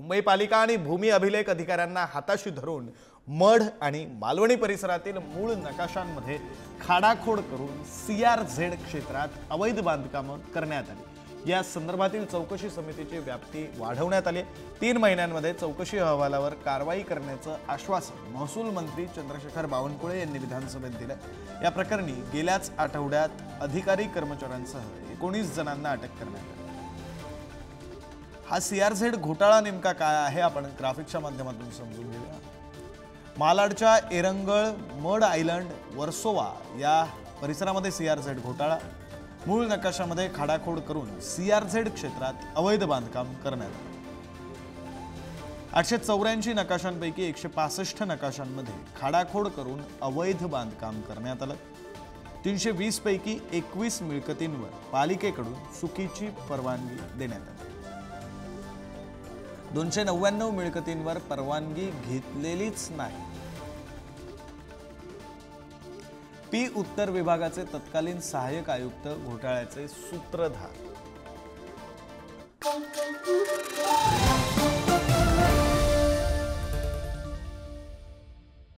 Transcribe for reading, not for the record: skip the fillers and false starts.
मुंबई पालिका आणि भूमी अभिलेख अधिकाऱ्यांना हाताशी धरून मढ आणि मालवणी परिसरातील मूळ नकाशांमध्ये खाडाखोड करून CRZ क्षेत्रात अवैध बांधकामं करण्यात आली। या संदर्भातील चौकशी समितीची व्याप्ती वाढवण्यात आली। 3 महिन्यांमध्ये चौकशी अहवालावर कारवाई करण्याचं आश्वासन महसूल मंत्री चंद्रशेखर बावनकुळे यांनी विधानसभेत दिलं। या प्रकरणी गेल्याच आठवड्यात अधिकारी कर्मचाऱ्यांसह 19 जणांना अटक करण्यात आली। हा CRZ घोटाळा नेमका काय आहे आपण ग्राफिकच्या माध्यमातून समजून घेऊया। मालाडच्या एरंगळ, मड आयलंड, वर्सोवा या परिसरामध्ये CRZ घोटाळा। मूळ नकाशामध्ये खाडाखोड करून CRZ क्षेत्रात अवैध बांधकाम करण्यात आले। 884 नकाशांपैकी 165 नकाशांमध्ये खाडाखोड करून अवैध बांधकाम करण्यात आलं। 320 पैकी 21 मिळकतींवर पालिकेकडून चुकीची परवानगी देण्यात आली। 299 मिळकतींवर परवानगी घेतलेलीच नाही। उत्तर विभागाचे तत्कालीन सहाय्यक आयुक्त घोटाळ्याचे सूत्रधार